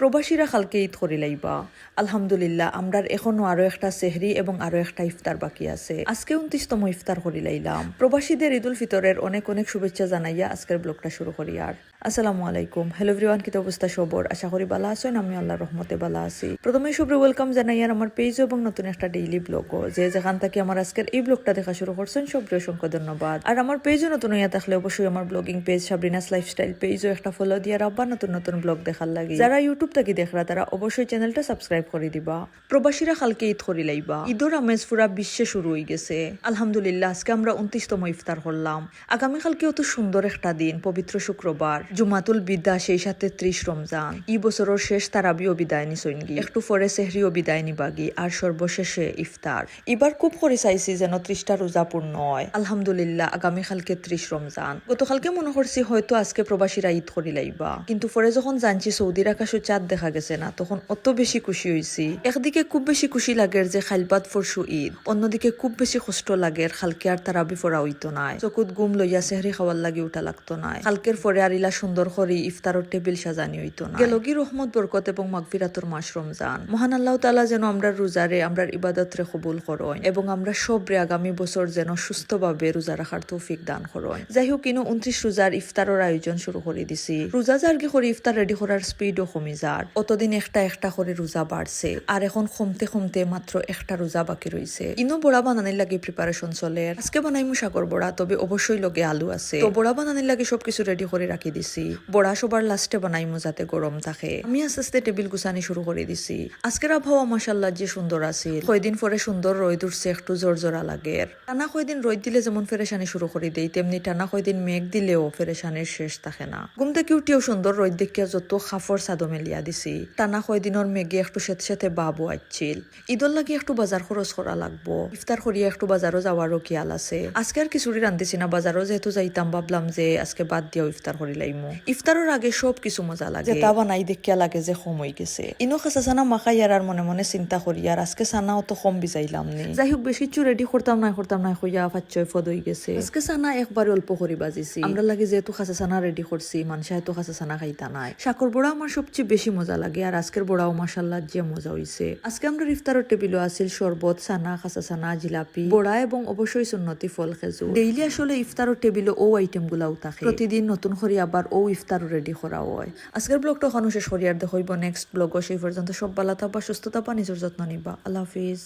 প্রবাসীরা কালকে ঈদ করি লাইবা। আলহামদুলিল্লাহ আমরার এখনো আরো একটা সেহরি এবং আরো একটা ইফতার বাকি আছে। আজকে 29তম ইফতার করি লাইলাম। প্রবাসীদের ঈদুল ফিতরের অনেক অনেক শুভেচ্ছা জানাইয়া আজকের ব্লগটা শুরু করি। আর আসসালামু আলাইকুম, হ্যালো এভরিওয়ান, কি অবস্থা সবর? আশা করি ভালো আছেন। আমি আল্লাহর রহমতে ভালো আছি। প্রথমে শুভ্র ওয়েলকাম জানাইয়ার আমার পেজ এবং নতুন একটা ডেইলি ব্লগও যে যেখান থেকে আমার আজকের এই ব্লগটা দেখা শুরু করছেন সবরে অসংখ্য ধন্যবাদ। আর আমার পেজও নতুন হইয়া থাকলে অবশ্যই আমার ব্লগিং পেজ সাবরিনাস লাইফস্টাইল পেজও একটা ফলো দিয়ে রাখবা নতুন নতুন ব্লগ দেখার লাগে। যারা ইউটিউব থেকে দেখরা তারা অবশ্যই চ্যানেলটা সাবস্ক্রাইব করে দিবা। প্রবাসীরা কালকে ঈদ করি লাইবা। ঈদর আমেজ পুরা বিশ্বে শুরু হয়ে গেছে। আলহামদুলিল্লাহ আজকে আমরা 29তম ইফতার করলাম। আগামীকালকে অত সুন্দর একটা দিন, পবিত্র শুক্রবার, জুমাতুল বিদা, সেই সাথে 30 রমজান। এই বছরের শেষ তারাবিও বিদায় নিছইনগি, একটু পরে সেহরিও বিদায় নিবাগি, আর সর্বশেষে ইফতার। এবার খুব করে চাইছি যেন 30টা রোজা পূর্ণ হয়। আলহামদুলিল্লাহ আগামীকালকে 30 রমজান। গতকালকে মনে করছি হয়তো আজকে প্রবাসীরা ঈদ করি লাইবা, কিন্তু পরে যখন জানছি সৌদির আকাশে চাঁদ দেখা গেছে না, তখন অত বেশি খুশি হয়েছি। একদিকে খুব বেশি খুশি লাগে যে খাইলবাদ ফরসু ঈদ, অন্যদিকে খুব বেশি কষ্ট লাগে খালকে আর তারাবি ফোরা হইতো নাই, চকুত গুম লইয়া সেহরি খাওয়ার লাগে উঠা লাগতো নাই। খালকের পরে আর ইলা সুন্দর করি ইফতারের টেবিল সাজানি হইতো না। গেলগি রহমত বরকত এবং মাগফিরাতুর মাস রমজান। মহান আল্লাহ তাআলা যেন আমরা রোজারে আমরার ইবাদতরে কবুল করেন এবং আমরা সবরে আগামী বছর যেন সুস্থভাবে রোজা রাখার তৌফিক দান করেন। যাই হোক, 29 রোজার ইফতারের আয়োজন শুরু করে দিছি। রোজা জার্গি করে ইফতার রেডি করার স্পিডও কমে যার। অতদিন একটা একটা করে রোজা বাড়ছে, আর এখন কমতে কমতে মাত্র একটা রোজা বাকি রয়েছে। ইনো বড়া বানানোর লাগে প্রিপারেশন চলে। আজকে বানাইমু সাগর বড়া, তবে অবশ্যই লগে আলু আছে। তো বড়া বানানোর লাগে সবকিছু রেডি করে রাখি দিছি। বড়া সবার লাস্টে বানাইমু যাতে গরম থাকে। আমি আস্তে আস্তে টেবিল গুছানি শুরু করে দিছি। আজকের আবহাওয়া মাশাআল্লাহ যে সুন্দর আছে। কয়দিন পরে সুন্দর রোদ উঠছে, একটু জোরজোরা লাগে। টানা কয়দিন রোদ দিলে যেমন ফেরেশানি শুরু করে দেই, তেমনি টানা কয়দিন মেঘ দিলেও ফেরেশানির শেষ থাকে না। ঘুম থেকে উঠিও সুন্দর রোদ দেখিয়া যত খাফর সাদো মেলিয়া দিছি। টানা কয়দিনের মেঘে একটু সেতে সেতে বাবু আসছিল। ঈদর লাগে একটু বাজার খরচ করা লাগবো। ইফতার করিয়া একটু বাজারও যাওয়ারও খেয়াল আছে। আজকে আর কিছুরি রান্ধিছি না, বাজারও যেহেতু যাইতাম ভাবলাম যে আজকে বাদ দিয়াও ইফতার করি লাইমু। ইফতারের আগে সব কিছু মজা লাগে, তা বানাই দেখিয়া লাগে যে সময় গেছে। ইনো খাসা সানা মাখাই আর মনে মনে চিন্তা করি আর আজকে সানা অত কম বিজাইলাম নি। যাই হোক, বেশি কিছু রেডি করতাম না হইয়া ফাচ্চয় ফদ হয়ে গেছে। আজকে সানা একবারে অল্প করে বাজিছি। আমরা লাগে যেহেতু খাসা সানা রেডি করছি, মানুষ হয়তো খাসা সানা খাইতা নাই। শাকর বড়া আমার সবচেয়ে বেশি মজা লাগে, আর আজকের বড়াও মাশাআল্লাহ যে মজা হইছে। আজকে আমরা ইফতারের টেবিলও আছিল শরবত, সানা, খাসা সানা, জিলাপি, বড়া এবং অবশ্যই সুন্নতি ফল খেজুর। ডেইলি আসলে ইফতারের টেবিলও ও আইটেম গুলাও থাকে। প্রতিদিন নতুন করে আবার ও ইফতার রেডি করা হয়। আজকের ব্লগটা ওখানে শেষ করি, আর দেখইব নেক্সট ব্লগ। সেই পর্যন্ত সব ভালো থাকবা, সুস্থ থাকবা, নিজের যত্ন নিবা। আল্লাহ হাফিজ।